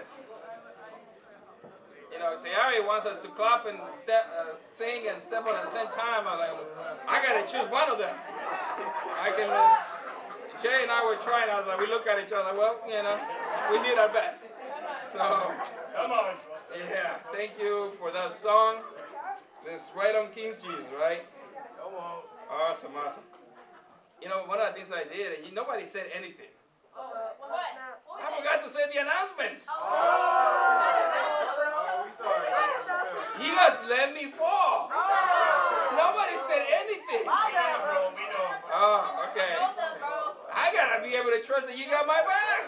Yes. You know, Tayari wants us to clap and sing and step on at the same time. I'm like, I got to choose one of them. Jay and I were trying. I was like, we look at each other, like, well, you know, we did our best. So, come on. Yeah, thank you for that song. It's right on King Jesus, right? Come on. Awesome. You know, one of the things I did, and nobody said anything. I forgot to say the announcements. You guys let me fall. Nobody said anything. Oh, okay. I gotta be able to trust that you got my back.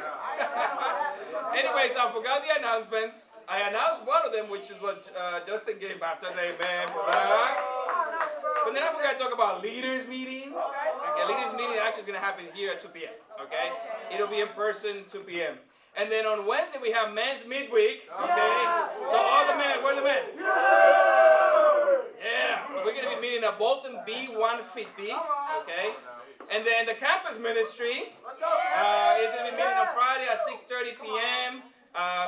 Anyways, I forgot the announcements. I announced one of them, which is what Justin getting baptized. Amen for that. But then I forgot to talk about leaders meeting. Okay, leaders meeting actually is gonna happen here at 2 p.m. Okay, it'll be in person 2 p.m. And then on Wednesday we have men's midweek. Okay, so all the men, where are the men? Yeah, we're gonna be meeting at Bolton B150. Okay. And then the campus ministry is going to be meeting on Friday at 6:30 p.m.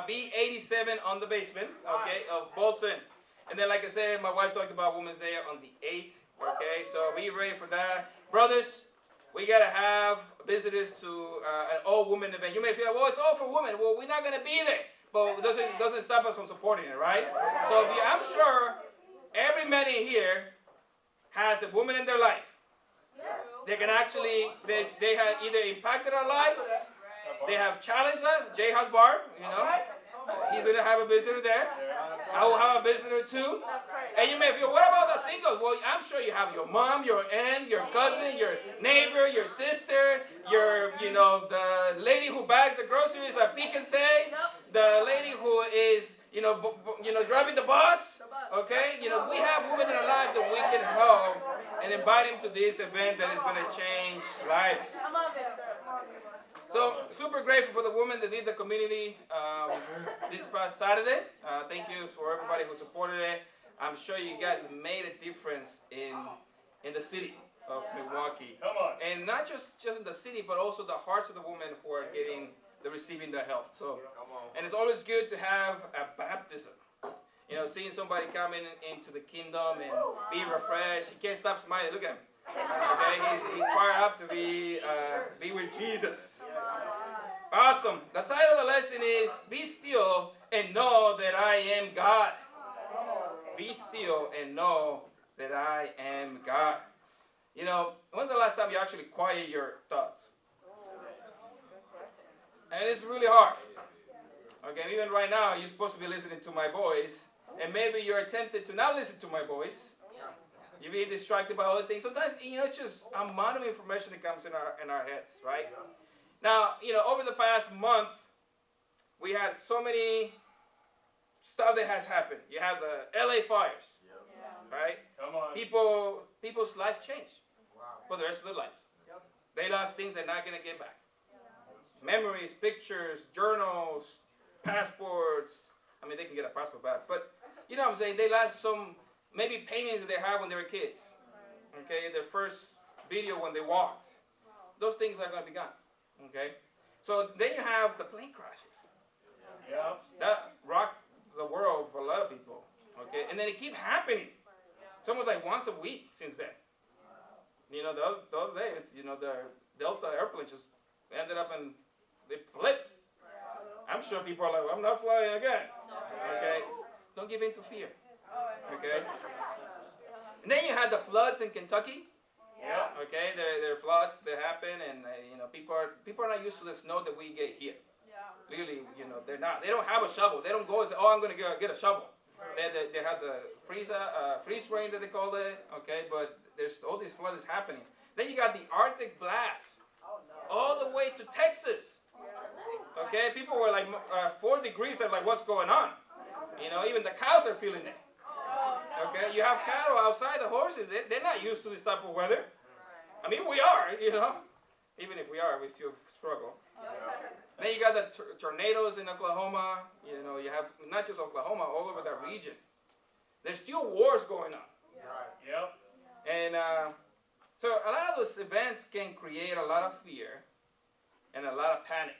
B87 on the basement, okay, of Bolton. And then, like I said, my wife talked about Women's Day on the 8th, okay, so be ready for that. Brothers, we got to have visitors to an all-women event. You may feel like, well, it's all for women. Well, we're not going to be there, but it doesn't stop us from supporting it, right? So I'm sure every man in here has a woman in their life. They can actually, they have either impacted our lives, they have challenged us. Jay has Barb, you know. He's going to have a visitor there. I will have a visitor too. And you may feel, what about the singles? Well, I'm sure you have your mom, your aunt, your cousin, your neighbor, your sister, the lady who bags the groceries at Peek and Say, the lady who is, driving the bus. Okay, we have women in our life that we can help and invite them to this event that is going to change lives. So, super grateful for the women that did the community this past Saturday. Thank you for everybody who supported it. I'm sure you guys made a difference in the city of Milwaukee. Come on. And not just in the city, but also the hearts of the women who are receiving the help. So, and it's always good to have a baptism. Seeing somebody coming into the kingdom and be refreshed. He can't stop smiling. Look at him. Okay, he's fired up to be with Jesus. Awesome. The title of the lesson is "Be Still and Know That I Am God." Be still and know that I am God. When's the last time you actually quiet your thoughts? And it's really hard. Okay, even right now, you're supposed to be listening to my voice, and maybe you're tempted to not listen to my voice. You're being distracted by other things. Sometimes, it's just a amount of information that comes in our heads, right? Now, over the past month, we had so many stuff that has happened. You have the LA fires, right? Come on. People's lives changed for the rest of their lives. They lost things they're not going to get back. Memories, pictures, journals, passports. I mean, they can get a passport back, but you know what I'm saying? They lost some, maybe paintings that they had when they were kids. Okay, their first video when they walked. Those things are going to be gone. Okay, so then you have the plane crashes. Yeah. That rocked the world for a lot of people. Okay, and then it keeps happening. It's almost like once a week since then. The other day, the Delta airplane just ended up and they flipped. I'm sure people are like, I'm not flying again. Okay? Don't give in to fear. Okay? And then you had the floods in Kentucky. Yeah. Okay, there are floods that happen, and people are not used to the snow that we get here. Yeah. Really, they're not. They don't have a shovel. They don't go and say, "Oh, I'm going to get a shovel." They have the freeze rain that they call it. Okay, but there's all these floods happening. Then you got the Arctic blast, all the way to Texas. Okay, people were like 4 degrees. They're like, what's going on? Even the cows are feeling it. Okay, you have cattle outside, the horses, they're not used to this type of weather. I mean, we are, Even if we are, we still struggle. Then you got the tornadoes in Oklahoma. You have not just Oklahoma, all over that region. There's still wars going on. Yep. And so a lot of those events can create a lot of fear and a lot of panic.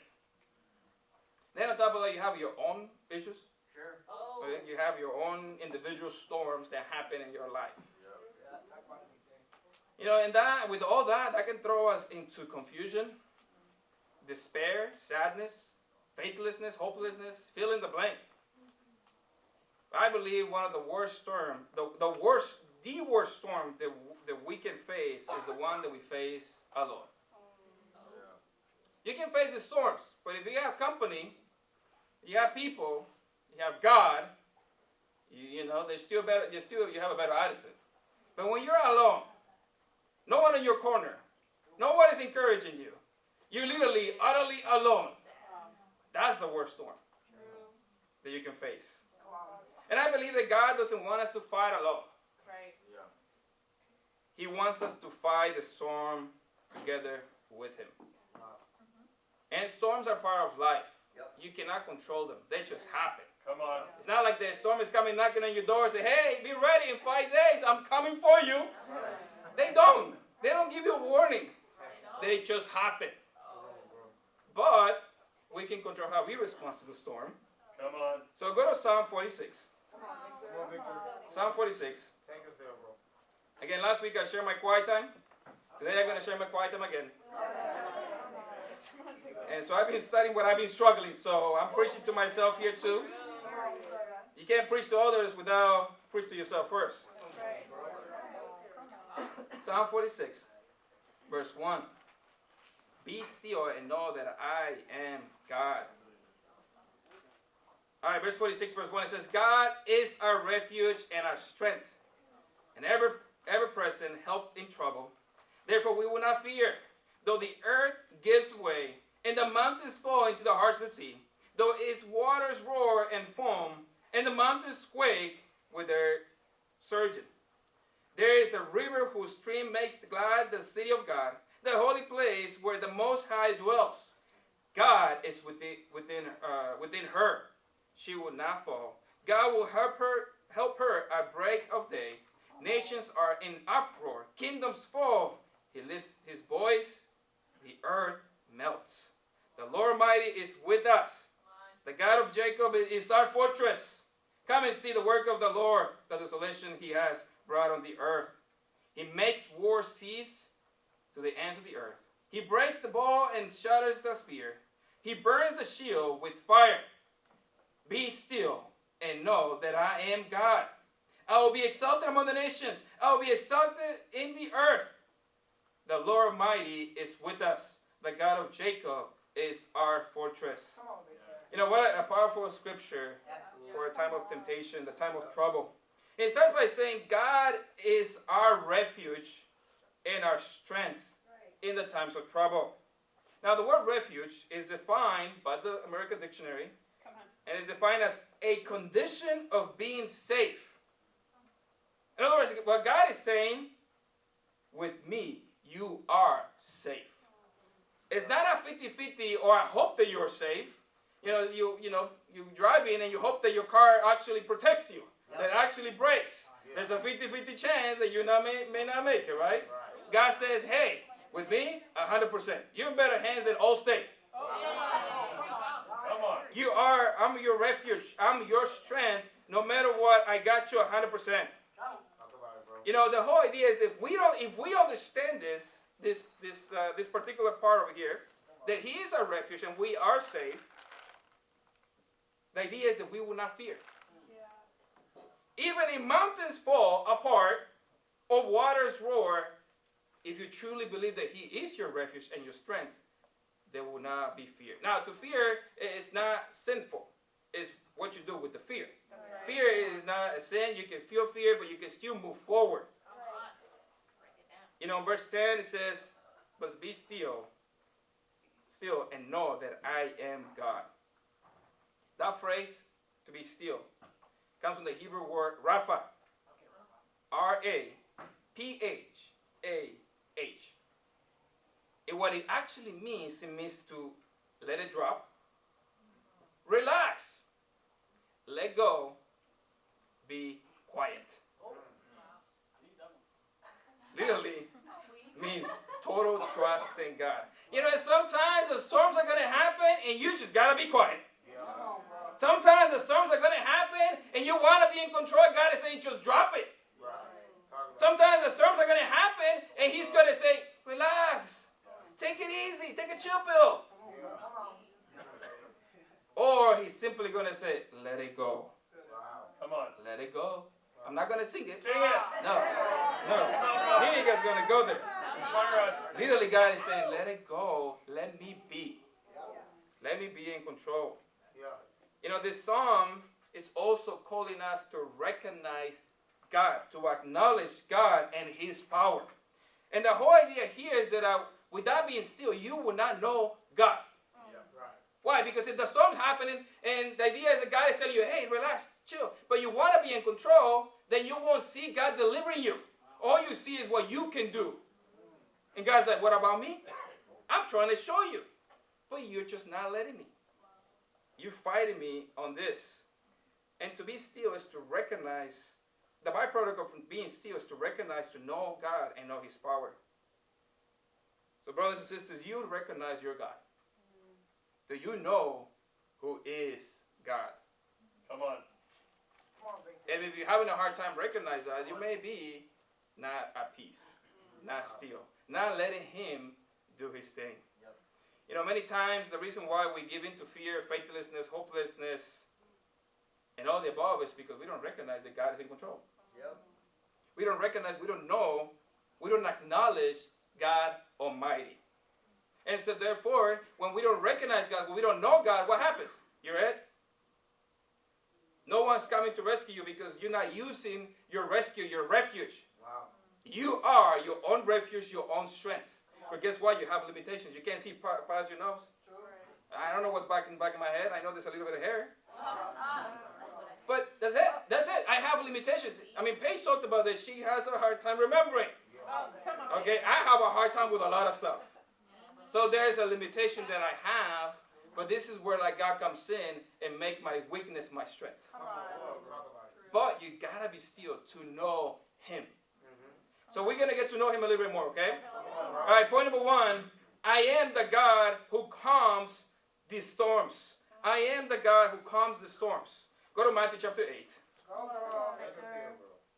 Then on top of that, you have your own issues. Sure. Oh. You have your own individual storms that happen in your life. You know, and that, with all that, that can throw us into confusion, despair, sadness, faithlessness, hopelessness, fill in the blank. I believe one of the worst storm, the worst storm that we can face is the one that we face alone. You can face the storms, but if you have company, you have people, you have God, you know, you have a better attitude. But when you're alone, no one in your corner, no one is encouraging you. You're literally utterly alone. That's the worst storm that you can face. And I believe that God doesn't want us to fight alone. Right. He wants us to fight the storm together with Him. And storms are part of life. You cannot control them. They just happen. Come on. It's not like the storm is coming knocking on your door and say, hey, be ready in 5 days. I'm coming for you. They don't. They don't give you a warning. They just happen. But we can control how we respond to the storm. Come on. So go to Psalm 46. Come on, Victor. Psalm 46. Take us there, bro. Again, last week I shared my quiet time. Today I'm going to share my quiet time again. And so I've been studying what I've been struggling. So I'm preaching to myself here too. You can't preach to others without preaching to yourself first. Psalm 46, verse 1. Be still and know that I am God. All right, verse 46, verse 1, it says, God is our refuge and our strength, and ever-present help in trouble. Therefore we will not fear, though the earth gives way, and the mountains fall into the hearts of the sea, though its waters roar and foam, and the mountains quake with their surging. There is a river whose stream makes glad the city of God, the holy place where the Most High dwells. God is within her. She will not fall. God will help her at break of day. Nations are in uproar. Kingdoms fall. He lifts his voice. The earth melts. The Lord Almighty is with us. The God of Jacob is our fortress. Come and see the work of the Lord, the desolation he has brought on the earth. He makes war cease to the ends of the earth. He breaks the bow and shatters the spear. He burns the shield with fire. Be still and know that I am God. I will be exalted among the nations. I will be exalted in the earth. The Lord Almighty is with us. The God of Jacob is our fortress. You know, what a powerful scripture for a time of temptation, the time of trouble. It starts by saying God is our refuge and our strength in the times of trouble. Now, the word refuge is defined by the American Dictionary and is defined as a condition of being safe. In other words, what God is saying, with me, you are safe. It's not a 50-50 or I hope that you're safe. You drive in and you hope that your car actually protects you, that it actually brakes. There's a 50-50 chance that you may not make it, right? God says, hey, with me, 100%. You're in better hands than Allstate. Come on. I'm your refuge. I'm your strength. No matter what, I got you 100%. You know, the whole idea is if we understand this particular part over here, that He is our refuge and we are safe, the idea is that we will not fear. Even if mountains fall apart or waters roar, if you truly believe that He is your refuge and your strength, there will not be fear. Now, to fear is not sinful. It's what you do with the fear. Right. Fear is not a sin. You can feel fear, but you can still move forward. Right. You know, in verse 10, it says, but be still, and know that I am God. That phrase, to be still, comes from the Hebrew word Rapha. R-A-P-H-A-H. And what it actually means, it means to let it drop, relax, let go, be quiet. Literally means total trust in God. You know, sometimes the storms are going to happen and you just got to be quiet. Sometimes the storms are going to happen and you want to be in control. God is saying, just drop it. Sometimes the storms are going to happen and he's going to say, relax. Take it easy. Take a chill pill. Or he's simply going to say, let it go. Come on. Let it go. I'm not going to sing it. Sing it. No. Neither you guys going to go there. Inspire us. Literally, God is saying, let it go. Let me be. Let me be in control. You know, this psalm is also calling us to recognize God, to acknowledge God and his power. And the whole idea here is that without being still, you will not know God. Why? Because if the storm's happening and the idea is that God is telling you, hey, relax, chill, but you want to be in control, then you won't see God delivering you. All you see is what you can do. And God's like, what about me? I'm trying to show you. But you're just not letting me. You're fighting me on this. And to be still is to recognize, the byproduct of being still is to recognize, to know God and know his power. So brothers and sisters, you recognize your God. Do you know who is God? Come on. And if you're having a hard time recognizing that, you may be not at peace, not still, not letting him do his thing. You know, many times the reason why we give in to fear, faithlessness, hopelessness, and all the above is because we don't recognize that God is in control. We don't recognize, we don't know, we don't acknowledge God Almighty. And so therefore, when we don't recognize God, when we don't know God, what happens? You're it. No one's coming to rescue you because you're not using your rescue, your refuge. You are your own refuge, your own strength. But guess what? You have limitations. You can't see past your nose. I don't know what's back in my head. I know there's a little bit of hair. But that's it. That's it. I have limitations. I mean, Paige talked about this. She has a hard time remembering. Okay, I have a hard time with a lot of stuff. So there's a limitation that I have, but this is where like God comes in and make my weakness my strength. But you gotta be still to know him. So we're gonna get to know him a little bit more, okay? All right, point number one, I am the God who calms the storms. I am the God who calms the storms. Go to Matthew chapter 8.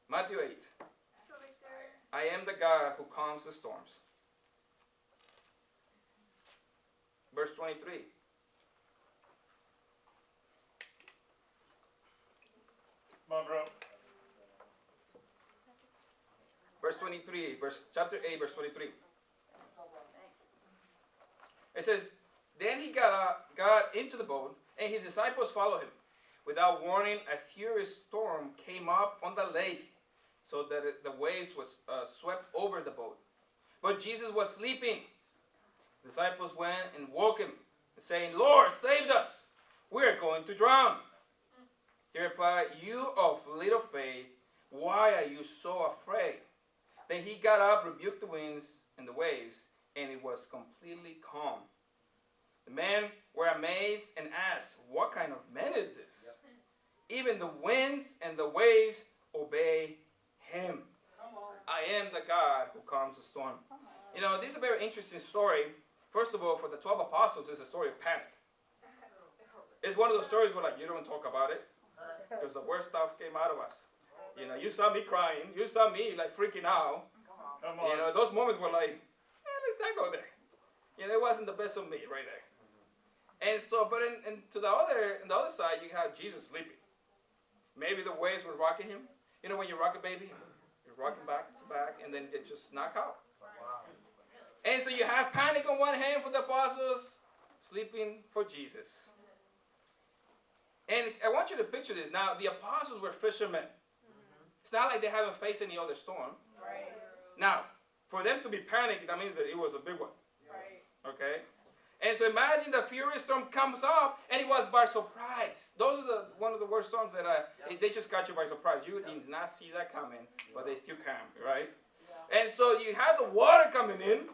Matthew 8. I am the God who calms the storms. Verse 23. Come on, bro. Verse 23, chapter 8, verse 23. It says, then he got into the boat, and his disciples followed him. Without warning, a furious storm came up on the lake, so that the waves was swept over the boat. But Jesus was sleeping. The disciples went and woke him, saying, Lord, save us. We're going to drown. He replied, you of little faith, why are you so afraid? Then he got up, rebuked the winds and the waves, and it was completely calm. The men were amazed and asked, what kind of man is this? Even the winds and the waves obey him. I am the God who calms the storm. You know, this is a very interesting story. First of all, for the 12 apostles, it's a story of panic. It's one of those stories where, like, you don't talk about it because the worst stuff came out of us. You know, you saw me crying. You saw me, like, freaking out. Come on. You know, those moments were like, let's not go there. You know, it wasn't the best of me right there. And so, but on the other side, you have Jesus sleeping. Maybe the waves were rocking him. You know, when you rock a baby, you're rocking back to back, and then you just knock out. And so you have panic on one hand for the apostles, sleeping for Jesus. And I want you to picture this. Now, the apostles were fishermen. It's not like they haven't faced any other storm. Right. Now, for them to be panicked, that means that it was a big one. Right. Okay? And so imagine the furious storm comes up, and it was by surprise. Those are one of the worst storms that they just got you by surprise. You did not see that coming, but they still come, right? Yeah. And so you have the water coming in,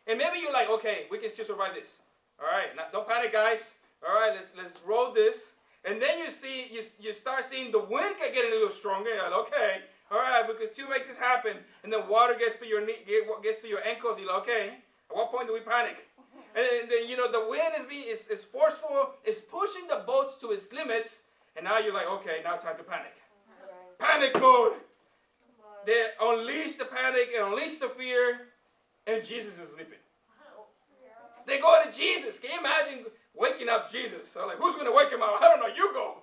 and maybe you're like, okay, we can still survive this. All right, now, don't panic, guys. All right, let's roll this. And then you start seeing the wind getting a little stronger. You're like, okay, all right, we can still make this happen. And then water gets to your knee, gets to your ankles. You're like, okay, at what point do we panic? And then, the wind is forceful, it's pushing the boats to its limits, and now you're like, okay, now time to panic. Panic mode. They unleash the panic and unleash the fear, and Jesus is sleeping. They go to Jesus. Can you imagine waking up Jesus? So like, who's going to wake him up? I don't know, you go.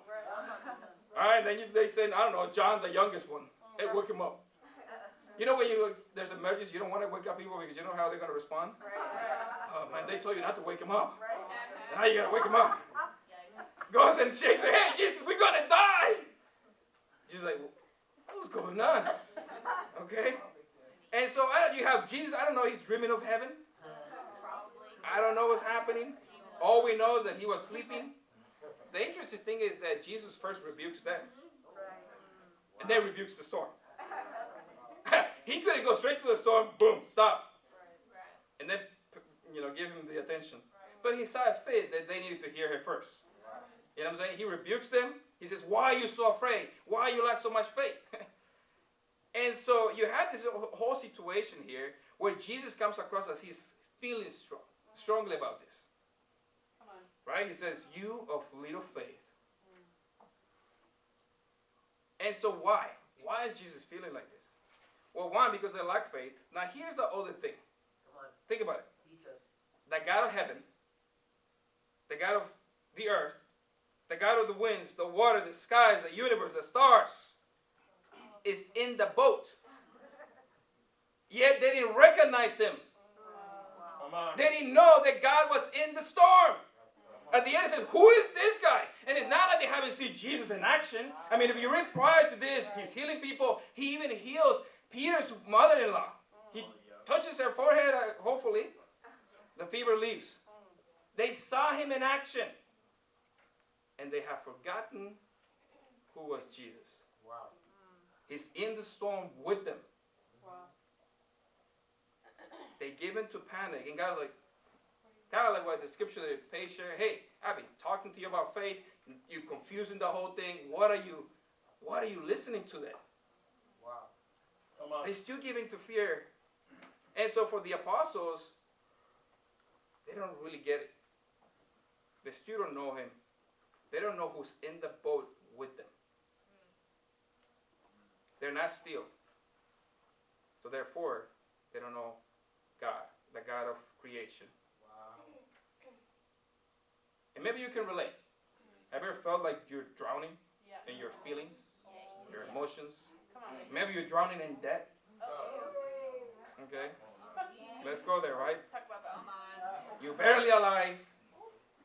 All right, then they say, I don't know, John, the youngest one. Hey, wake him up. When there's emergency, you don't want to wake up people because you know how they're going to respond. Oh, man, they told you not to wake him up. Now you got to wake him up. Goes and shakes me. Hey, Jesus, we're going to die. Jesus like, what's going on? Okay? And so you have Jesus, I don't know, he's dreaming of heaven. I don't know what's happening. All we know is that he was sleeping. The interesting thing is that Jesus first rebukes them. And then rebukes the storm. He couldn't go straight to the storm, boom, stop. And then, give him the attention. But he saw fit that they needed to hear him first. You know what I'm saying? He rebukes them. He says, why are you so afraid? Why you lack so much faith? And so you have this whole situation here where Jesus comes across as he's feeling strongly about this. Right? He says, you of little faith. And so why? Why is Jesus feeling like this? Well, one, because they lack faith. Now here's the other thing. Think about it. The God of heaven, the God of the earth, the God of the winds, the water, the skies, the universe, the stars, is in the boat. Yet they didn't recognize him. They didn't know that God was in the storm. At the end it says, who is this guy? And it's not like they haven't seen Jesus in action. I mean, if you read prior to this, he's healing people. He even heals Peter's mother-in-law. He touches her forehead, hopefully. The fever leaves. They saw him in action. And they have forgotten who was Jesus. Wow. He's in the storm with them. Wow. They give in to panic. And God's like, kind of like what the scripture that page share. Hey, I've been talking to you about faith. You're confusing the whole thing. What are you listening to then? Wow. Come on. They still give in to fear. And so for the apostles, they don't really get it. They still don't know him. They don't know who's in the boat with them. They're not still. So therefore, they don't know God, the God of creation. Wow. And maybe you can relate. Have you ever felt like you're drowning in your feelings, your emotions? Come on, baby. Maybe you're drowning in debt. Okay? Let's go there, right? Talk about that. You're barely alive.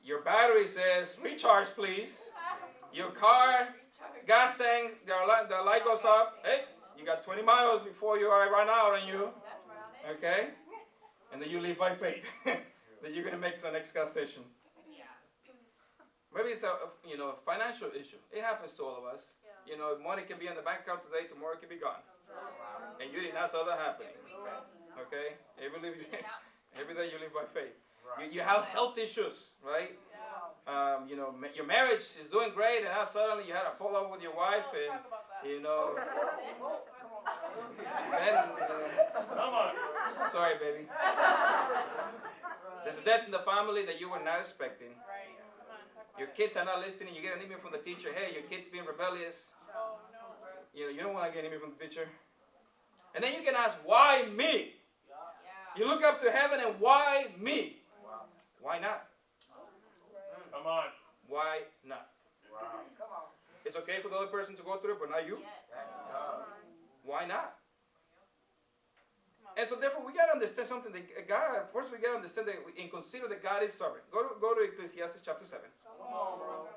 Your battery says, recharge, please. Your car, gas tank, the light goes up. Hey, you got 20 miles before you run out on you. Okay? And then you leave by faith. That you're going to make the next gas station. Maybe it's a financial issue. It happens to all of us. Money can be in the bank account today, tomorrow it can be gone. And you did not saw that happening. Okay? Every day you live by faith. You have health issues, right? Your marriage is doing great, and now suddenly you had a follow-up with your wife, and then, Come on. sorry, baby. There's a death in the family that you were not expecting. Your kids are not listening. You get an email from the teacher. Hey, your kid's being rebellious. Oh, no. You don't want to get an email from the teacher. And then you can ask, why me? You look up to heaven and why me? Wow. Why not? Come on. Why not? Wow. It's okay for the other person to go through it, but not you? That's tough. Why not? And so therefore we got to understand something that God, first we got to understand that and consider that God is sovereign. Go to Ecclesiastes chapter 7. Come on, bro.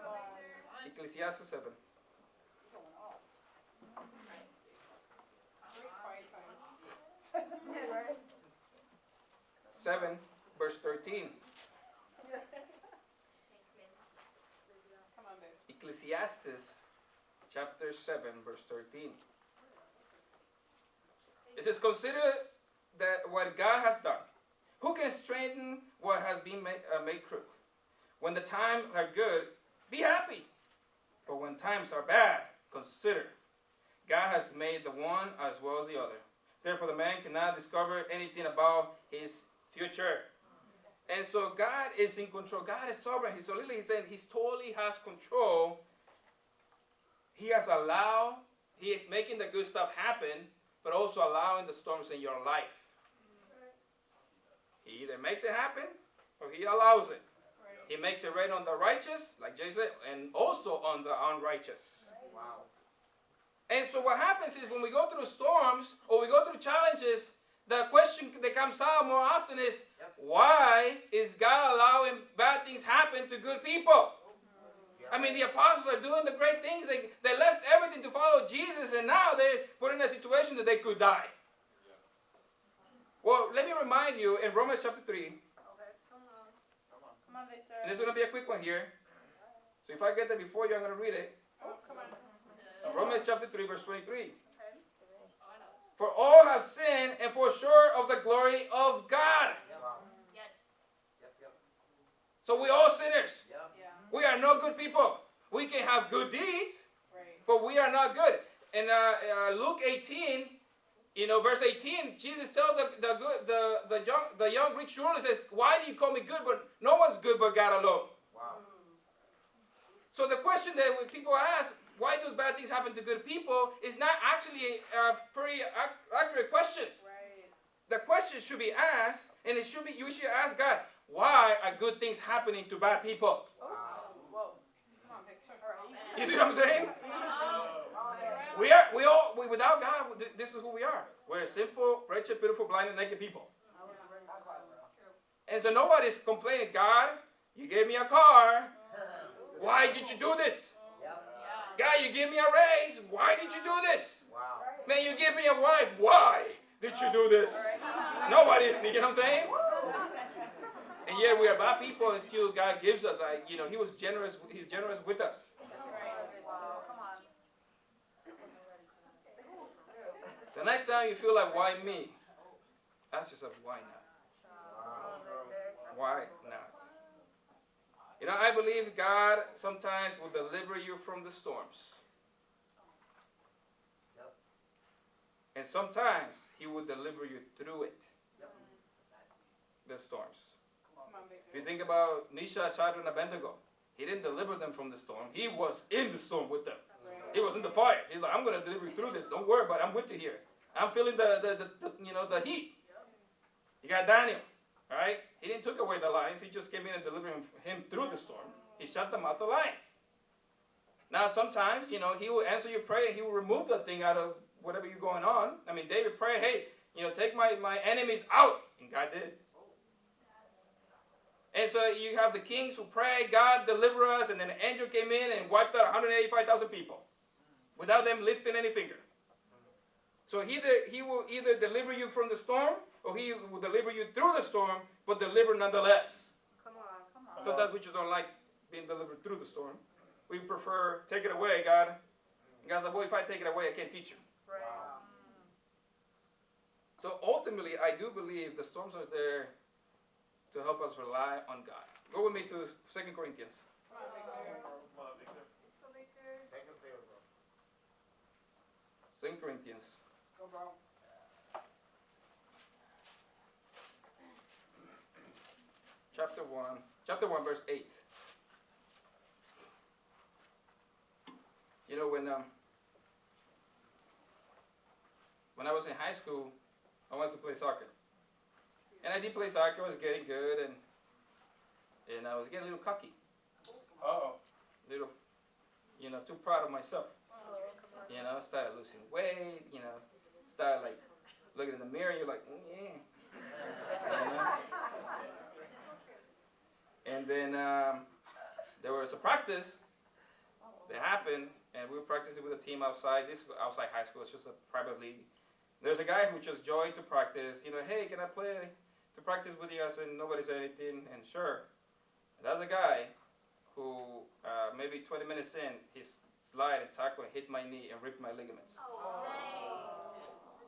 Ecclesiastes 7. Right. 7 verse 13. Come on, baby. Ecclesiastes chapter 7 verse 13. It says, consider that what God has done. Who can straighten what has been made crooked? When the times are good, be happy. But when times are bad, consider. God has made the one as well as the other. Therefore, the man cannot discover anything about his future. And so God is in control. God is sovereign. So literally he's saying he totally has control. He has allowed, he is making the good stuff happen, but also allowing the storms in your life. He either makes it happen or he allows it. He makes it rain on the righteous, like Jay said, and also on the unrighteous. Wow. And so what happens is when we go through storms or we go through challenges, the question that comes out more often is, why is God allowing bad things happen to good people? I mean, the apostles are doing the great things. They left everything to follow Jesus, and now they're put in a situation that they could die. Well, let me remind you in Romans chapter 3, Okay, come on, Victor. and it's going to be a quick one here. So if I get there before you, I'm going to read it. Oh, come on. Romans chapter 3, verse 23. Okay. For all have sinned and fall short of the glory of God. Wow. Yes. Yep. So we all sinners. Yep. Yeah. We are no good people. We can have good deeds, Right. but we are not good. In Luke 18, verse 18, Jesus tells the young rich ruler, says, "Why do you call me good? But no one's good but God alone." Wow. So the question that when people ask, why do bad things happen to good people, is not actually a pretty accurate question. Right. The question should be asked, and you should ask God, why are good things happening to bad people? Come on, Victor. You see what I'm saying? Without God, this is who we are. We're sinful, wretched, pitiful, blind, and naked people. And so nobody's complaining, God, you gave me a car. Why did you do this? God, you gave me a raise. Why did you do this? Wow. Man, you gave me a wife. Why did you do this? Nobody, you know what I'm saying? And yet we are bad people, and still God gives us, He was generous. He's generous with us. So next time you feel like, why me? Ask yourself, why not? Why not? I believe God sometimes will deliver you from the storms. Yep. And sometimes He will deliver you through it. Yep. The storms. Come on, Victor. If you think about Nisha, Shadrach, and Abednego, He didn't deliver them from the storm. He was in the storm with them. He was in the fire. He's like, I'm going to deliver you through this. Don't worry about it. I'm with you here. I'm feeling the heat. You got Daniel, all right? He didn't take away the lions. He just came in and delivered him through the storm. He shut them out the lions. Now, sometimes, He will answer your prayer. He will remove the thing out of whatever you're going on. I mean, David prayed, hey, take my enemies out. And God did. And so you have the kings who pray, God deliver us, and then an angel came in and wiped out 185,000 people without them lifting any finger. So He will either deliver you from the storm, or He will deliver you through the storm, but deliver nonetheless. Come on. Sometimes we just don't like being delivered through the storm. We prefer, take it away, God. And God's like, well, if I take it away, I can't teach you. Right. So ultimately, I do believe the storms are there to help us rely on God. Go with me to 2 Corinthians. Come on, Victor. Come on, Victor. Go, Victor. Take a field, bro. 2 Corinthians. Go, bro. Chapter 1, verse 8. When I was in high school, I went to play soccer. And I did play soccer. I was getting good, and I was getting a little cocky. Uh-oh. Little, too proud of myself. Started losing weight, started like looking in the mirror, you're like, yeah. And then there was a practice that happened, and we were practicing with a team outside. This was outside high school. It's just a private league. There's a guy who just joined to practice. Hey, can I play to practice with you? I said, nobody said anything, and sure. And that's a guy who maybe 20 minutes in, he slid and tackle and hit my knee and ripped my ligaments.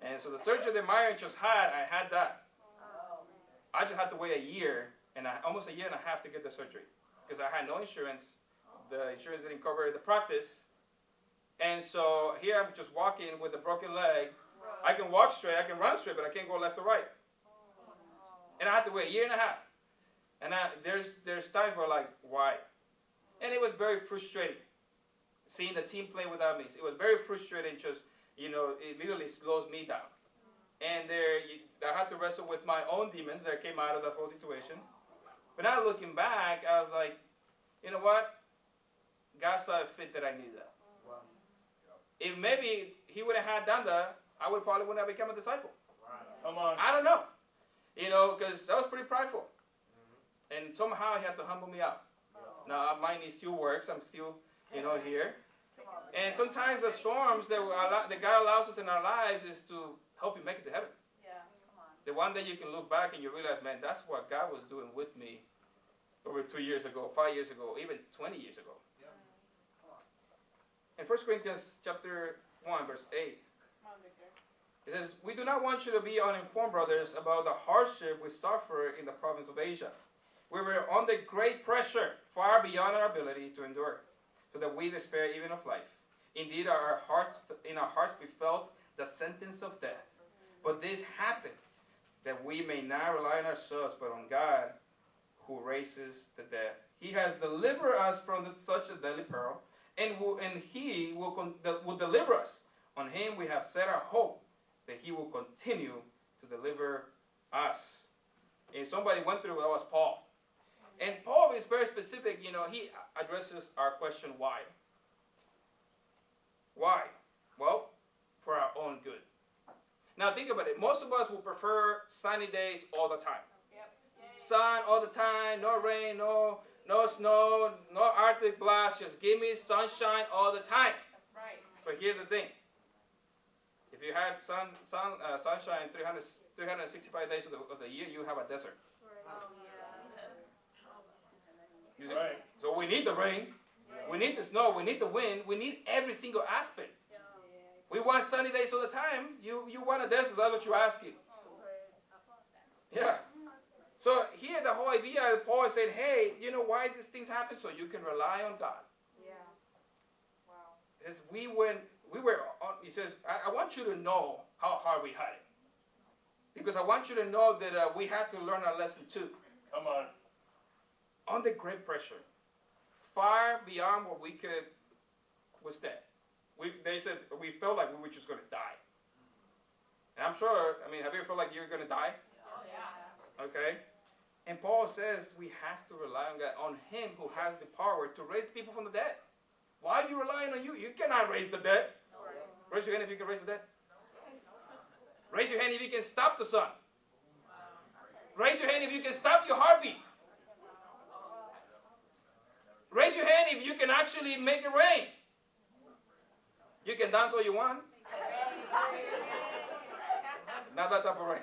And so the surgery that my just had, I had that. I just had to wait almost a year and a half to get the surgery because I had no insurance. The insurance didn't cover the practice. And so here I'm just walking with a broken leg. I can walk straight, I can run straight, but I can't go left or right. And I had to wait a year and a half. And there's times where like, why? And it was very frustrating seeing the team play without me. It was very frustrating. Just it literally slows me down. And I had to wrestle with my own demons that came out of that whole situation. But now looking back, I was like, you know what? God saw it fit that I needed that. Wow. If maybe he would have done that, I would probably wouldn't have become a disciple. Come on. I don't know. Because I was pretty prideful. And somehow he had to humble me out. Now, mine still works. I'm still, here. And sometimes the storms that God allows us in our lives is to help you make it to heaven. Yeah, come on. The one day you can look back and you realize, man, that's what God was doing with me over 2 years ago, 5 years ago, even 20 years ago. In 1 Corinthians chapter 1, verse 8, Come on, Victor. it says, we do not want you to be uninformed, brothers, about the hardship we suffer in the province of Asia. We were under great pressure, far beyond our ability to endure, so that we despair even of life. Indeed, in our hearts we felt the sentence of death. But this happened, that we may not rely on ourselves, but on God, who raises the dead. He has delivered us from such a deadly peril, and He will deliver us. On Him we have set our hope, that He will continue to deliver us. And somebody went through that was Paul. And Paul is very specific, he addresses our question, why? Why? Well, for our own good. Now think about it. Most of us will prefer sunny days all the time. Yep. Sun all the time, no rain, no snow, no Arctic blast. Just give me sunshine all the time. That's right. But here's the thing. If you had sunshine 365 days of the year, you have a desert. Oh, yeah. You see? Right. So we need the rain, we need the snow, we need the wind, we need every single aspect. We want sunny days all the time. You want a desert, that's what you're asking. Yeah. So here the whole idea, Paul is saying, hey, you know why these things happen? So you can rely on God. Yeah. Wow. As he says, I want you to know how hard we had it. Because I want you to know that we had to learn our lesson too. Come on. Under great pressure, far beyond what we could withstand. They said we felt like we were just going to die. And I'm sure, have you ever felt like you're going to die? Oh, yeah. Okay? And Paul says we have to rely on God, on Him who has the power to raise people from the dead. Why are you relying on you? You cannot raise the dead. Raise your hand if you can raise the dead. Raise your hand if you can stop the sun. Raise your hand if you can stop your heartbeat. Raise your hand if you can actually make it rain. You can dance all you want. Not that type of rain.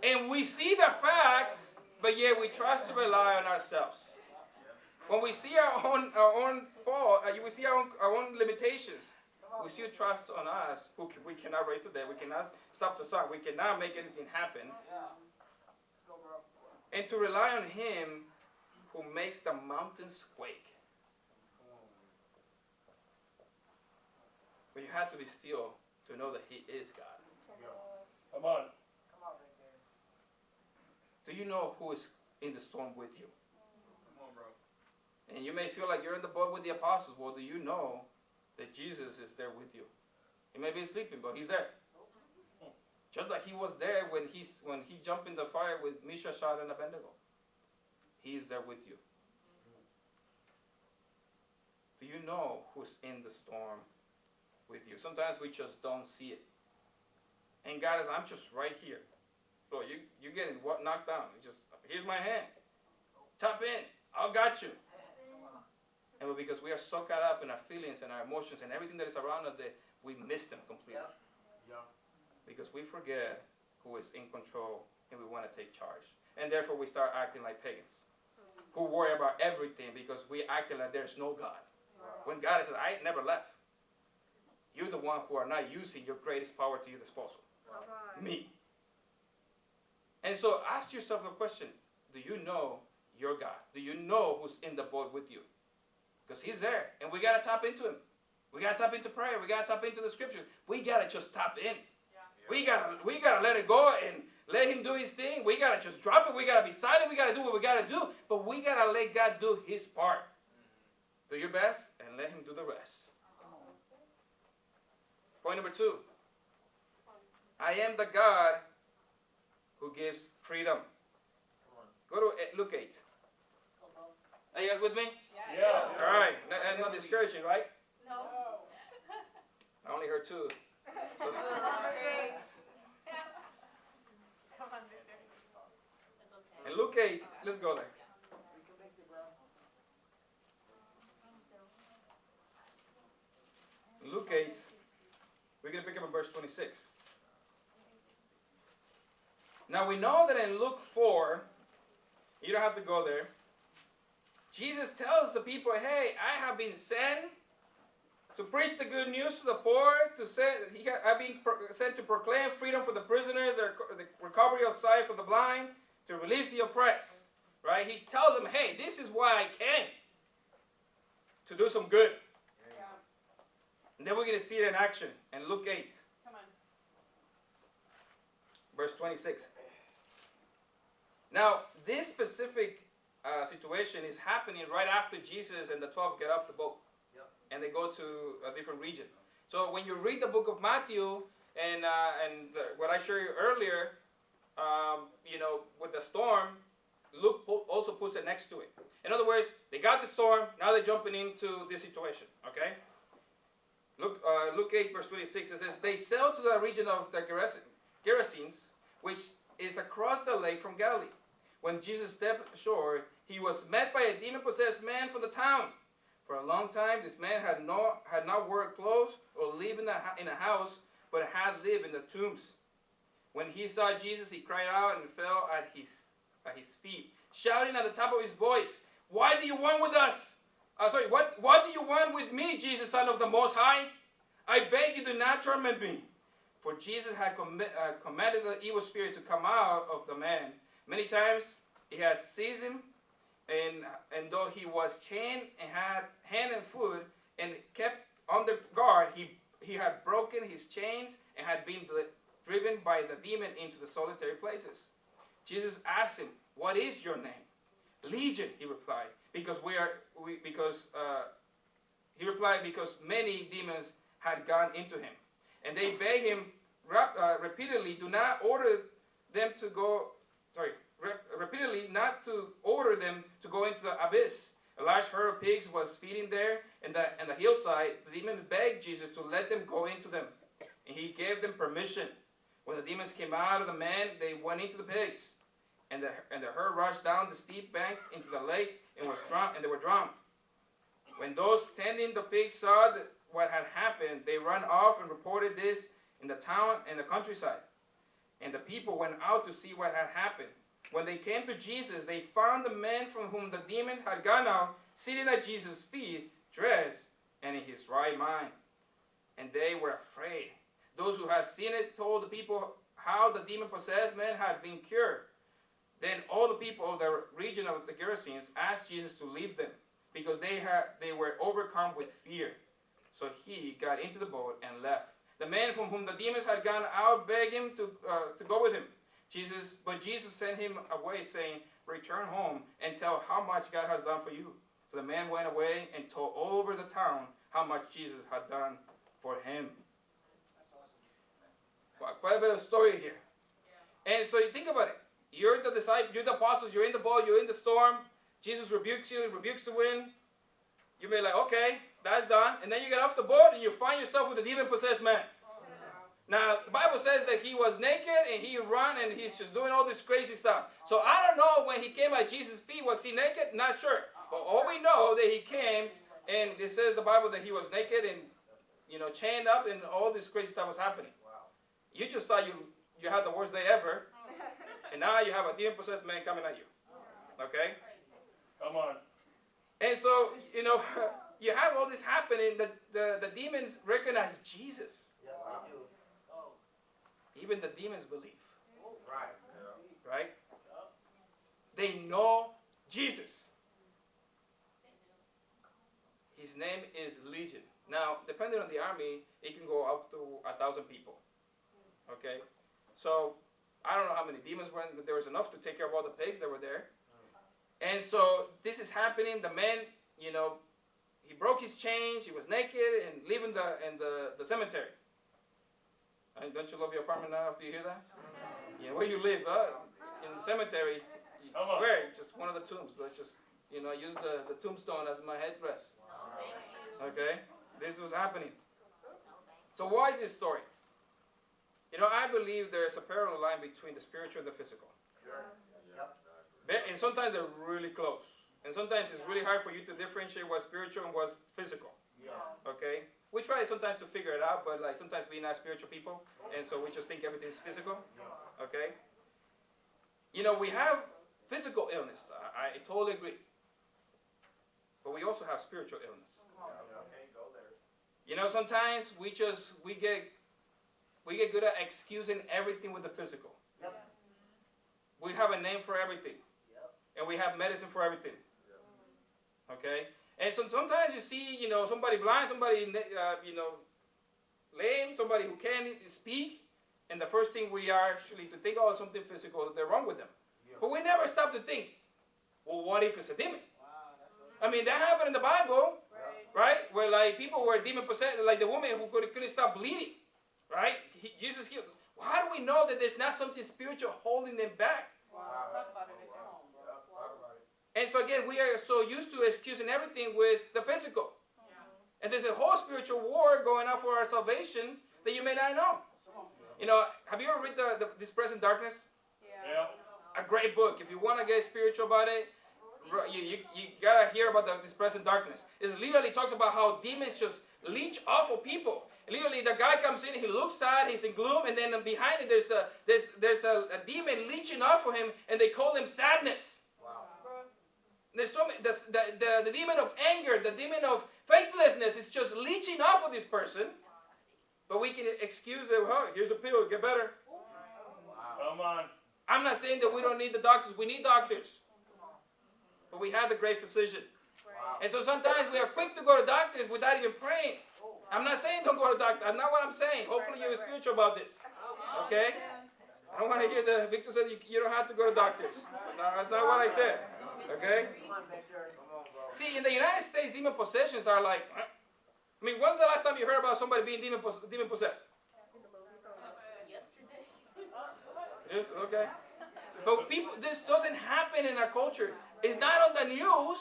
And we see the facts, but yet we trust to rely on ourselves. When we see our own fault, we see our own limitations, we still trust on us. We cannot raise the dead. We cannot stop the sun. We cannot make anything happen. And to rely on Him who makes the mountains quake. But you have to be still to know that He is God. Come on. Do you know who is in the storm with you? Come on, bro. And you may feel like you're in the boat with the apostles. Well, do you know that Jesus is there with you? He may be sleeping, but He's there. Just like He was there when he jumped in the fire with Misha, Shadrach, and Abednego. He is there with you. Do you know who's in the storm with you? Sometimes we just don't see it. And God is, I'm just right here. So you're getting knocked down. Here's my hand. Tap in. I got you. And because we are so caught up in our feelings and our emotions and everything that is around us that we miss Him completely. Yeah. Because we forget who is in control and we want to take charge. And therefore we start acting like pagans who worry about everything because we acting like there's no God. When God says, I never left. You're the one who are not using your greatest power to your disposal. Me. And so ask yourself the question, do you know your God? Do you know who's in the boat with you? Because He's there. And we got to tap into Him. We got to tap into prayer. We got to tap into the Scriptures. We got to just tap in. We got to let it go and let him do his thing. We got to just drop it. We got to be silent. We got to do what we got to do. But we got to let God do his part. Do your best and let him do the rest. Point number 2. I am the God who gives freedom. Go to Luke 8. Are you guys with me? Yeah. All right. I'm not discouraging, right? No. I only heard 2. So, Come on, Victor. in Luke 8, let's go there. In Luke 8, we're going to pick up in verse 26. Now we know that in Luke 4, you don't have to go there, Jesus tells the people, hey, I have been sent to preach the good news to the poor, I've been sent to proclaim freedom for the prisoners, the recovery of sight for the blind, to release the oppressed. Right? He tells them, hey, this is why I came. To do some good. Yeah. And then we're going to see it in action in Luke 8. Come on. Verse 26. Now, this specific situation is happening right after Jesus and the 12 get off the boat. Yep. And they go to a different region. So when you read the book of Matthew and what I showed you earlier, with the storm, Luke also puts it next to it. In other words, they got the storm, now they're jumping into this situation. Okay? Luke 8, verse 26, it says, they sailed to the region of the Gerasenes, which is across the lake from Galilee. When Jesus stepped ashore, he was met by a demon-possessed man from the town. For a long time, this man had not worn clothes or lived in a house, but had lived in the tombs. When he saw Jesus, he cried out and fell at his feet, shouting at the top of his voice, "Why do you want with us? What do you want with me, Jesus, Son of the Most High? I beg you, do not torment me." For Jesus had commanded the evil spirit to come out of the man. Many times he had seized him, and though he was chained and had hand and foot and kept under guard, he had broken his chains and had been driven by the demon into the solitary places. Jesus asked him, "What is your name?" "Legion," he replied, because many demons had gone into him. And they begged him repeatedly not to order them to go into the abyss. A large herd of pigs was feeding there in the hillside. The demons begged Jesus to let them go into them, and he gave them permission. When the demons came out of the man, they went into the pigs, and the herd rushed down the steep bank into the lake and they were drowned. When those tending the pigs saw what had happened, they ran off and reported this in the town and the countryside. And the people went out to see what had happened. When they came to Jesus, they found the man from whom the demons had gone out, sitting at Jesus' feet, dressed and in his right mind. And they were afraid. Those who had seen it told the people how the demon-possessed man had been cured. Then all the people of the region of the Gerasenes asked Jesus to leave them, because they were overcome with fear. So he got into the boat and left. The man from whom the demons had gone out begged him to go with him. But Jesus sent him away, saying, "Return home and tell how much God has done for you." So the man went away and told all over the town how much Jesus had done for him. Well, quite a bit of story here. Yeah. And so you think about it. You're the disciples, you're the apostles, you're in the boat, you're in the storm. Jesus rebukes you, rebukes the wind. You may be like, okay, that's done. And then you get off the boat and you find yourself with a demon-possessed man. Now, the Bible says that he was naked and he ran and he's just doing all this crazy stuff. So I don't know when he came at Jesus' feet, was he naked? Not sure. But all we know that he came, and it says the Bible that he was naked and, chained up, and all this crazy stuff was happening. Wow. You just thought you had the worst day ever, and now you have a demon-possessed man coming at you. Okay? Come on. And so, you have all this happening. The demons recognize Jesus. Yes, they do. Even the demons believe. Right. Right? They know Jesus. His name is Legion. Now, depending on the army, it can go up to 1,000 people. Okay? So, I don't know how many demons were in, but there was enough to take care of all the pigs that were there. And so this is happening. The man, you know, he broke his chains. He was naked and living in the cemetery. And don't you love your apartment now after you hear that? You know, where you live, in the cemetery. Where? Just one of the tombs. Let's just, you know, use the tombstone as my headrest. Okay? This was happening. So why is this story? You know, I believe there's a parallel line between the spiritual and the physical. And sometimes they're really close. And sometimes it's really hard for you to differentiate what's spiritual and what's physical. Okay? We try sometimes to figure it out, but like sometimes we're not spiritual people, and so we just think everything's physical. Okay? You know, we have physical illness. I totally agree. But we also have spiritual illness. You know, sometimes we get good at excusing everything with the physical. We have a name for everything. And we have medicine for everything. Okay? And so sometimes you see, you know, somebody blind, somebody, you know, lame, somebody who can't speak, and the first thing we are actually to think, oh, something physical, they're wrong with them. But we never stop to think, well, what if it's a demon? I mean, that happened in the Bible, right? Where like people were demon possessed, like the woman who couldn't stop bleeding, right? Jesus healed. Well, how do we know that there's not something spiritual holding them back? Talk about it at home, bro. And so again, we are so used to excusing everything with the physical. And there's a whole spiritual war going on for our salvation that you may not know. You know, have you ever read This Present Darkness? Yeah. A great book. If you want to get spiritual about it, you gotta hear about This Present Darkness. It literally talks about how demons just leech off of people. Literally, the guy comes in, he looks sad, he's in gloom, and then behind it there's a demon leeching off of him, and they call him sadness. There's so many, the demon of anger, the demon of faithlessness is just leeching off of this person. But we can excuse it. Oh, here's a pill, get better. Come on. I'm not saying that we don't need the doctors. We need doctors. But we have a great physician. And so sometimes we are quick to go to doctors without even praying. I'm not saying don't go to doctors. That's not what I'm saying. Hopefully you're spiritual about this. Okay? I don't want to hear Victor said you don't have to go to doctors. No, that's not what I said. Okay? See, in the United States, demon possessions are like, I mean, when's the last time you heard about somebody being demon possessed? Yes, okay. But people, this doesn't happen in our culture. It's not on the news.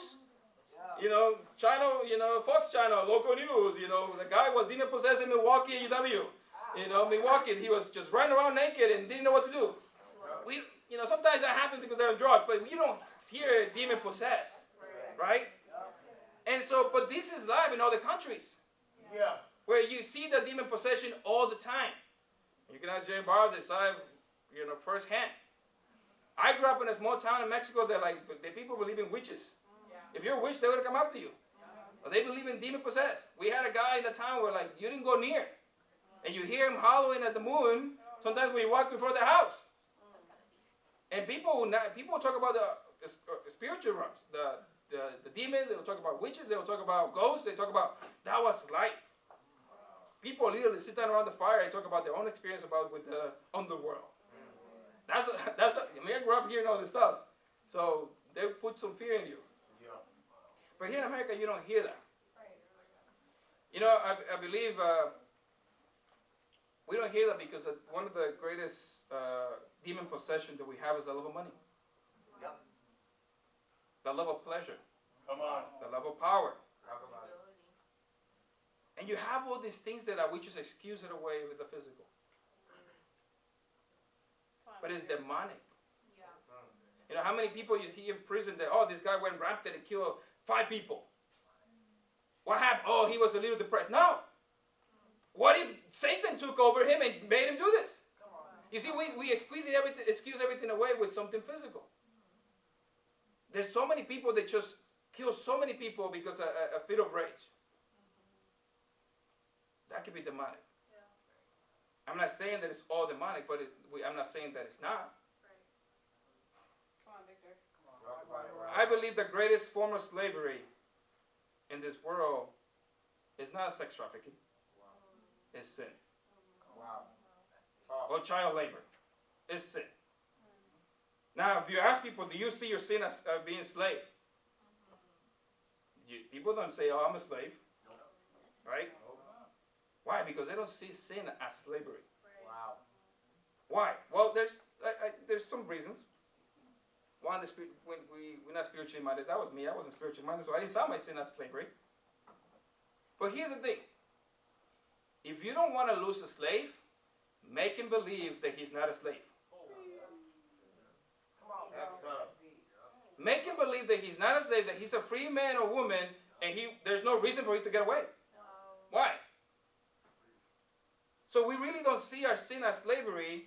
You know, channel, you know, Fox Channel, local news. You know, the guy was demon possessed in Milwaukee, UW. You know, Milwaukee, he was just running around naked and didn't know what to do. You know, sometimes that happens because they're on drugs, but you don't hear demon possessed, right? And so, but this is live in other countries, where you see the demon possession all the time. You can ask Jay Barr this, you know, firsthand. I grew up in a small town in Mexico that like the people believe in witches. If you're a witch, they would come after you. Or they believe in demon possessed. We had a guy in the town where like you didn't go near, and you hear him hollering at the moon. Sometimes when you walk before their house, and people talk about the spiritual realms, the demons. They will talk about witches. They will talk about ghosts. They talk about that was life. People literally sit down around the fire and talk about their own experience with the underworld. I mean, I grew up hearing all this stuff, so they put some fear in you. But here in America, you don't hear that. You know, I believe we don't hear that because one of the greatest demon possession that we have is the love of money. The love of pleasure. Come on. The love of power. And you have all these things that we just excuse it away with the physical. But it's demonic. You know, how many people you see in prison that, oh, this guy went rampant and killed 5 people. What happened? Oh, he was a little depressed. No. What if Satan took over him and made him do this? You see, we excuse everything away with something physical. There's so many people that just kill so many people because of a fit of rage. That could be demonic. I'm not saying that it's all demonic, but I'm not saying that it's not. Come on, Victor. I believe the greatest form of slavery in this world is not sex trafficking. It's sin. Or child labor. is sin. Now, if you ask people, do you see your sin as being a slave? People don't say, oh, I'm a slave. Right? Why? Because they don't see sin as slavery. Wow. Why? Well, there's some reasons. One, when we're not spiritually minded. That was me. I wasn't spiritually minded, so I didn't see my sin as slavery. But here's the thing. If you don't want to lose a slave, make him believe that he's not a slave. That's tough. Make him believe that he's not a slave, that he's a free man or woman, and there's no reason for him to get away. Why? So we really don't see our sin as slavery.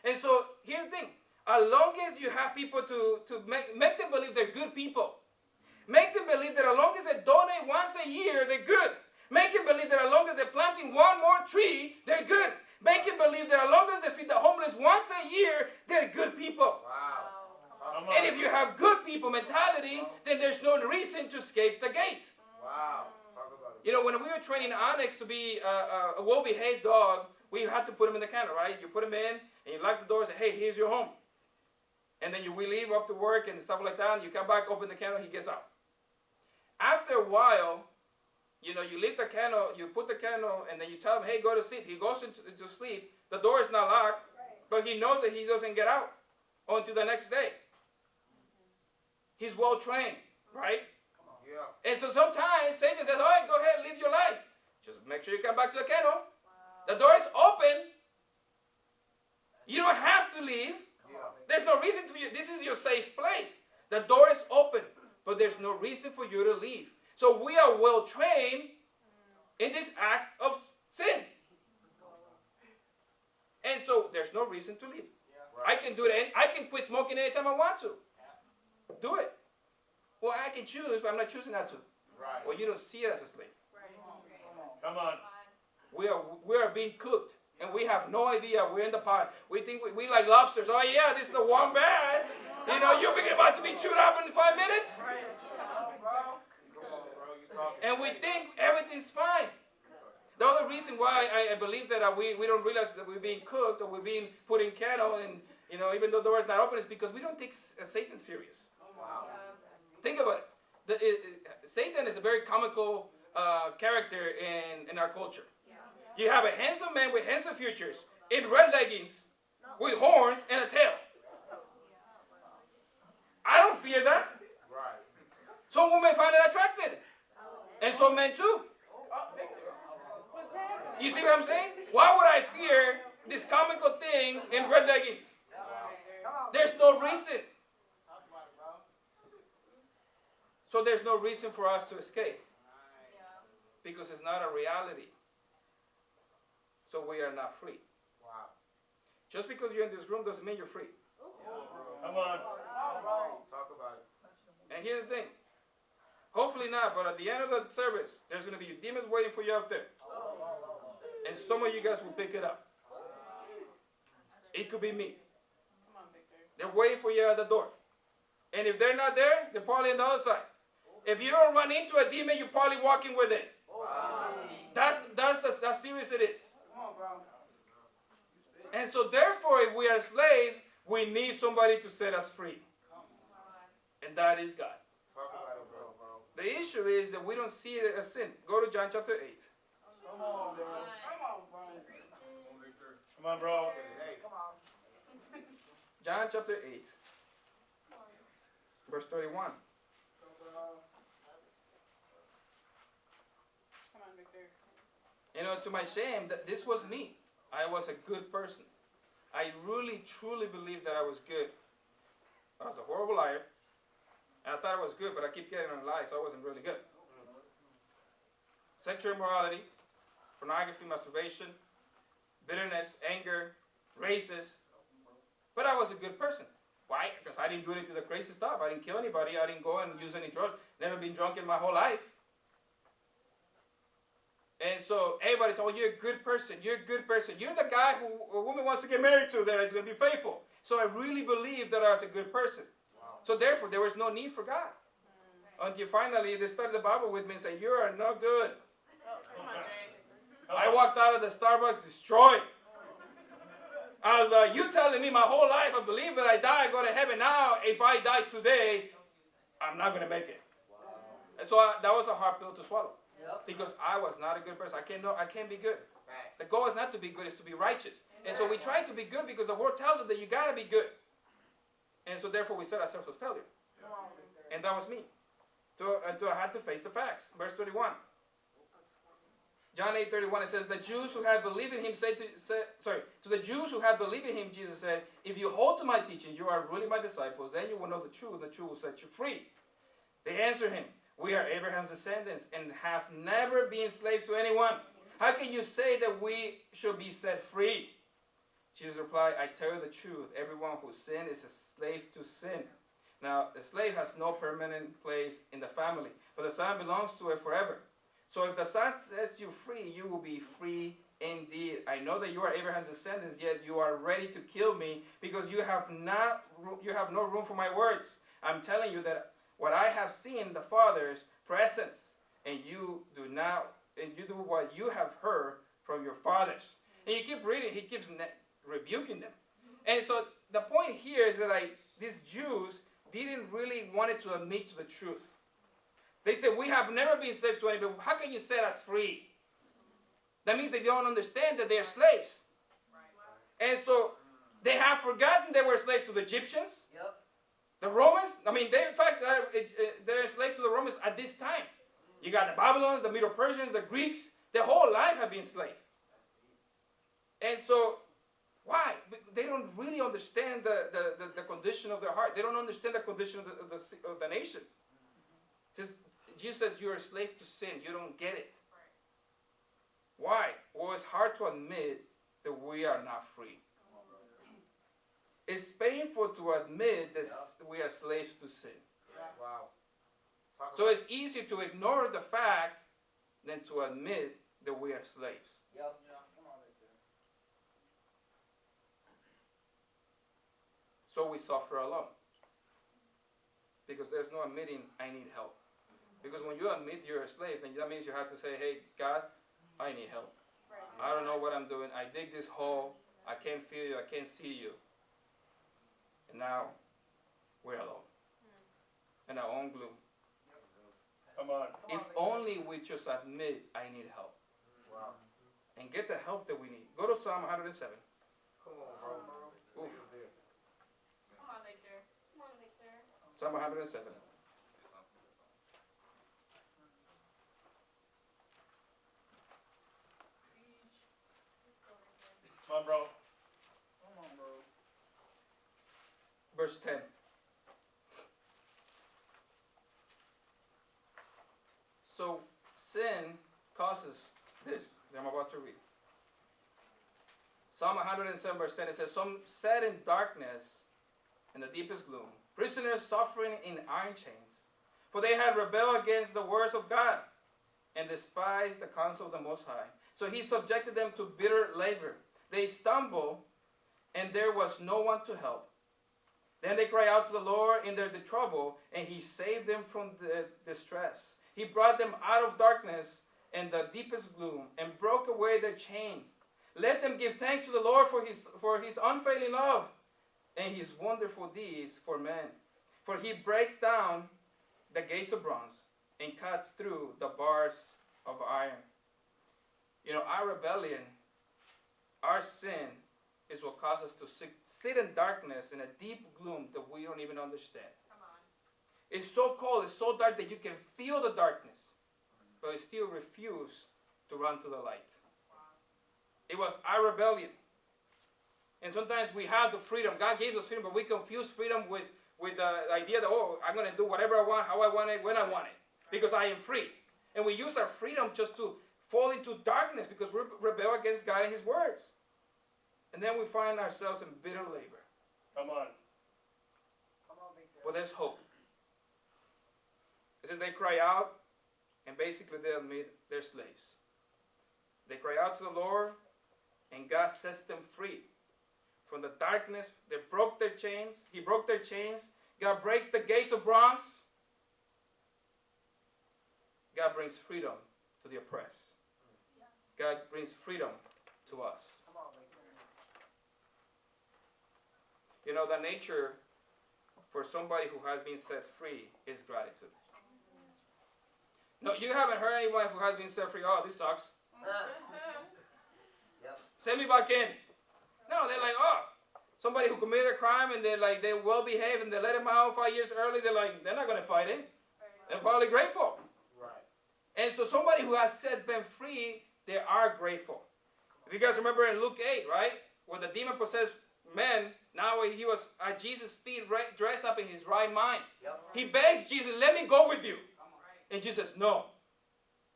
And so here's the thing. As long as you have people to make them believe they're good people. Make them believe that as long as they donate once a year, they're good. Make them believe that as long as they're planting one more tree, they're good. Make them believe that as long as they feed the homeless once a year, they're good people. Wow. And if you have good people mentality, then there's no reason to escape the gate. Wow. Talk about it. You know, when we were training Onyx to be a well-behaved dog, we had to put him in the kennel, right? You put him in, and you lock the door and say, hey, here's your home. And then we leave up to work and stuff like that, and you come back, open the kennel, he gets out. After a while, you know, you leave the kennel, you put the kennel, and then you tell him, hey, go to sleep. He goes into sleep. The door is not locked, but he knows that he doesn't get out until the next day. He's well-trained, right? Yeah. And so sometimes Satan says, all right, go ahead, live your life. Just make sure you come back to the kennel. The door is open. You don't have to leave. Yeah. There's no reason to. This is your safe place. The door is open, but there's no reason for you to leave. So we are well trained in this act of sin. And so there's no reason to leave. Right. I can do it. I can quit smoking anytime I want to. Do it. Well, I can choose, but I'm not choosing not to. Right. Well, you don't see it as a slave. Come on. We are being cooked, and we have no idea we're in the pot. We think we like lobsters. Oh yeah, this is a warm bath. You know, you're about to be chewed up in 5 minutes. And we think everything's fine. The other reason why I believe that we don't realize that we're being cooked or we're being put in kettle, and you know, even though the door is not open, is because we don't take Satan serious. Wow. Think about it. Satan is a very comical character in our culture. You have a handsome man with handsome features in red leggings with horns and a tail. I don't fear that. Right. Some women find it attractive. And some men too. You see what I'm saying? Why would I fear this comical thing in red leggings? There's no reason. So there's no reason for us to escape. Because it's not a reality. So we are not free. Wow. Just because you're in this room doesn't mean you're free. Come on. Talk about it. And here's the thing. Hopefully not, but at the end of the service, there's going to be demons waiting for you out there. And some of you guys will pick it up. It could be me. They're waiting for you at the door. And if they're not there, they're probably on the other side. If you don't run into a demon, you're probably walking with it. Wow. That's how serious it is. And so therefore, if we are slaves, we need somebody to set us free. And that is God. Talk about it, bro. The issue is that we don't see it as sin. Go to John chapter 8. Come on, bro. Come on, bro. Hey. John chapter 8. Verse 31. Come on, Victor. You know, to my shame, that this was me. I was a good person. I really, truly believed that I was good. I was a horrible liar. And I thought I was good, but I keep getting on lies, so I wasn't really good. Sexual immorality, pornography, masturbation, bitterness, anger, racist. But I was a good person. Why? Because I didn't do any of the crazy stuff. I didn't kill anybody. I didn't go and use any drugs. Never been drunk in my whole life. And so everybody told, you're a good person. You're a good person. You're the guy who a woman wants to get married to that is going to be faithful. So I really believed that I was a good person. Wow. So therefore, there was no need for God. Until finally, they studied the Bible with me and said, you are no good. Come on, Jay. I walked out of the Starbucks destroyed. I was like, you telling me my whole life, I believe that I die, I go to heaven. Now, if I die today, I'm not going to make it. And so that was a hard pill to swallow. Because I was not a good person. I can't be good. The goal is not to be good, it's to be righteous. And so we try to be good because the word tells us that you got to be good. And so therefore we set ourselves with failure. And that was me. So I had to face the facts. Verse 31. John 8:31, it says, the Jews who had believed in him to the Jews who had believed in him, Jesus said, if you hold to my teaching, you are really my disciples, then you will know the truth will set you free. They answered him, we are Abraham's descendants and have never been slaves to anyone. How can you say that we should be set free? Jesus replied, I tell you the truth, everyone who sins is a slave to sin. Now, the slave has no permanent place in the family, but the son belongs to it forever. So if the son sets you free, you will be free indeed. I know that you are Abraham's descendants, yet you are ready to kill me because you have no room for my words. I'm telling you that what I have seen the Father's presence, and you do what you have heard from your fathers. And you keep reading, he keeps rebuking them. And so the point here is that these Jews didn't really want to admit to the truth. They said, we have never been slaves to anybody. How can you set us free? That means they don't understand that they are slaves. And so they have forgotten they were slaves to the Egyptians. Yep. The Romans. I mean, they in fact, they're slaves to the Romans at this time. You got the Babylonians, the Middle Persians, the Greeks. Their whole life have been slaves. And so, why? They don't really understand the condition of their heart. They don't understand the condition of the nation. Jesus says you're a slave to sin. You don't get it. Why? Well, it's hard to admit that we are not free. It's painful to admit that we are slaves to sin. Wow. So it's easier to ignore the fact than to admit that we are slaves. Yep. So we suffer alone. Because there's no admitting I need help. Because when you admit you're a slave, then that means you have to say, hey, God, I need help. I don't know what I'm doing. I dig this hole. I can't feel you. I can't see you. And now we're alone. In our own gloom. Come on. If only we just admit I need help. Wow. And get the help that we need. Go to Psalm 107. Come on, bro. Oof. Come on, Victor. Come on, Victor. Psalm 107. Come on, bro. Come on, bro. Verse 10. So sin causes this that I'm about to read. Psalm 107 verse 10, it says, some sat in darkness in the deepest gloom, prisoners suffering in iron chains, for they had rebelled against the words of God and despised the counsel of the Most High. So he subjected them to bitter labor. They stumbled, and there was no one to help. Then they cried out to the Lord in their trouble, and he saved them from the distress. He brought them out of darkness and the deepest gloom, and broke away their chains. Let them give thanks to the Lord for his unfailing love and his wonderful deeds for men. For he breaks down the gates of bronze and cuts through the bars of iron. You know, our rebellion, our sin, is what causes us to sit in darkness, in a deep gloom that we don't even understand. Come on. It's so cold, it's so dark that you can feel the darkness, but you still refuse to run to the light. It was our rebellion. And sometimes we have the freedom. God gave us freedom, but we confuse freedom with the idea that, oh, I'm going to do whatever I want, how I want it, when I want it, because I am free. And we use our freedom just to fall into darkness because we rebel against God and his words. And then we find ourselves in bitter labor. Come on. But there's hope. It says they cry out, and basically they admit they're slaves. They cry out to the Lord, and God sets them free from the darkness. They broke their chains. He broke their chains. God breaks the gates of bronze. God brings freedom to the oppressed. God brings freedom to us. You know, the nature for somebody who has been set free is gratitude. No, you haven't heard anyone who has been set free, oh, this sucks. Yep. Send me back in. No, they're like, oh, somebody who committed a crime and they're like, they well behaved and they let him out 5 years early, they're like, they're not going to fight it. They're probably grateful. Right. And so somebody who has been free, they are grateful. If you guys remember in Luke 8, right, where the demon-possessed man, now he was at Jesus' feet, right, dressed up in his right mind. Yep. He begs Jesus, let me go with you. And Jesus says, no.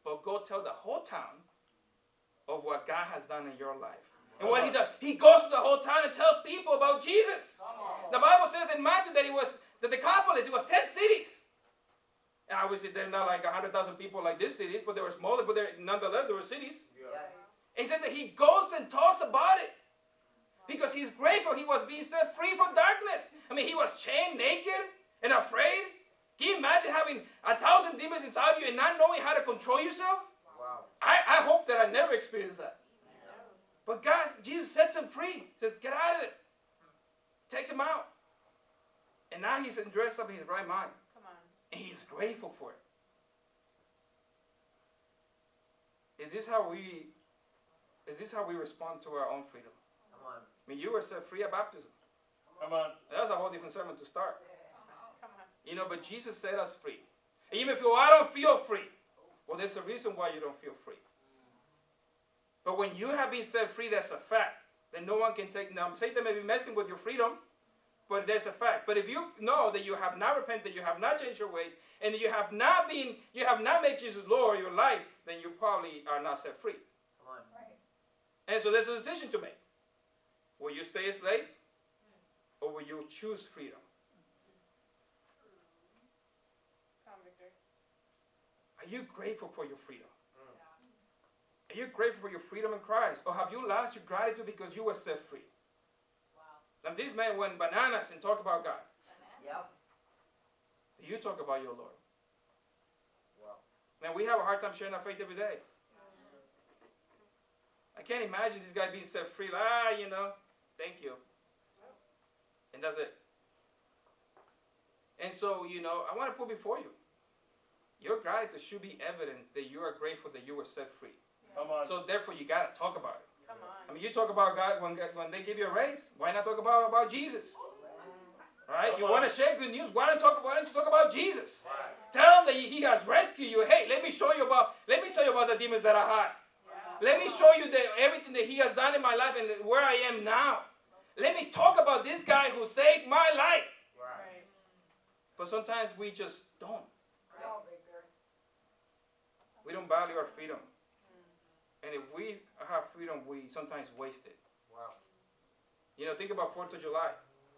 But go tell the whole town of what God has done in your life. And what he does, he goes to the whole town and tells people about Jesus. The Bible says in Matthew that the Decapolis, it was 10 cities. And obviously they're not like 100,000 people like these cities, but they were smaller, but nonetheless there were cities. Yeah. And he says that he goes and talks about it. Because he's grateful he was being set free from darkness. I mean, he was chained, naked, and afraid. Can you imagine having 1,000 demons inside you and not knowing how to control yourself? Wow. I hope that I never experienced that. But God, Jesus sets him free. Says, get out of it. Takes him out. And now he's dressed up in his right mind. Come on. And he's grateful for it. Is this how we respond to our own freedom? Come on. I mean, you were set free at baptism. Come on. That's a whole different sermon to start. Come on. You know, but Jesus set us free. And even if I don't feel free, well, there's a reason why you don't feel free. But when you have been set free, that's a fact. Then no one can take. Now, Satan may be messing with your freedom, but there's a fact. But if you know that you have not repented, you have not changed your ways, and that you have not made Jesus Lord of your life, then you probably are not set free. Come on. And so there's a decision to make. Will you stay a slave, or will you choose freedom? Come on, Victor. Are you grateful for your freedom? Are you grateful for your freedom in Christ? Or have you lost your gratitude because you were set free? Wow. And this man went bananas and talked about God. Yep. Do you talk about your Lord? Wow. Man, we have a hard time sharing our faith every day. I can't imagine this guy being set free. Thank you. And that's it. And so, I want to put before you. Your gratitude should be evident that you are grateful that you were set free. Come on. So therefore, you got to talk about it. Come on. I mean, you talk about God when they give you a raise. Why not talk about Jesus? Right? Come You on. want to share good news. Why don't you talk about Jesus? Right. Tell him that he has rescued you. Hey, let me tell you about the demons that I had. Let me show you everything that he has done in my life and where I am now. Let me talk about this guy who saved my life. Right. But sometimes we just don't. We don't value our freedom. And if we have freedom, we sometimes waste it. Wow. Think about 4th of July.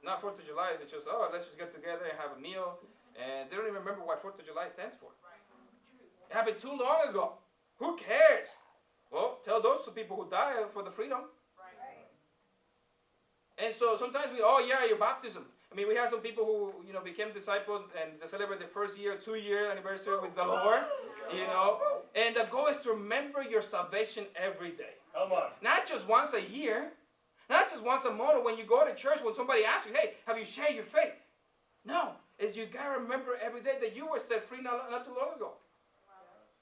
Not 4th of July, it's just, let's just get together and have a meal. And they don't even remember what 4th of July stands for. It happened too long ago. Who cares? Well, tell those two people who died for the freedom. And so sometimes your baptism. I mean, we have some people who, became disciples and to celebrate the first year, 2-year anniversary with the Lord, And the goal is to remember your salvation every day. Come on. Not just once a year, not just once a month when you go to church, when somebody asks you, hey, have you shared your faith? No, is you got to remember every day that you were set free not too long ago.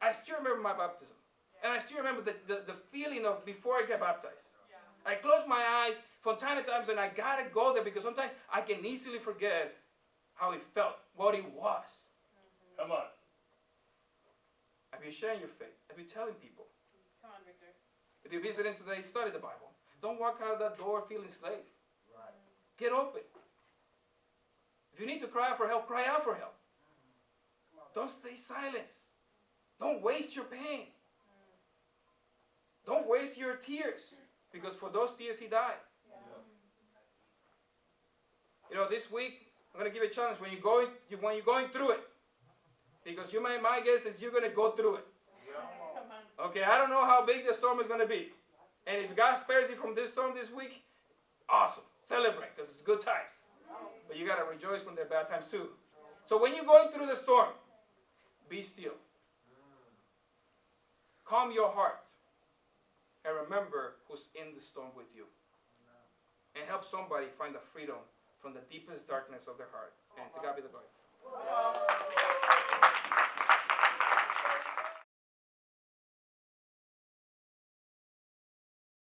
I still remember my baptism. And I still remember the feeling of before I get baptized. I close my eyes from time to time and I got to go there because sometimes I can easily forget how it felt, what it was. Come on. Have you sharing your faith? Have you telling people? Come on, Victor. If you're visiting today, study the Bible. Don't walk out of that door feeling slave. Right. Get open. If you need to cry out for help, cry out for help. Don't stay silent. Don't waste your pain. Don't waste your tears. Because for those tears, he died. This week, I'm going to give you a challenge. When you're going through it, because my guess is you're going to go through it. Come on. Okay, I don't know how big the storm is going to be. And if God spares you from this storm this week, awesome. Celebrate, because it's good times. But you got to rejoice when there are bad times too. So when you're going through the storm, be still. Calm your heart. And remember who's in the storm with you. And help somebody find the freedom from the deepest darkness of their heart. And to God be the glory.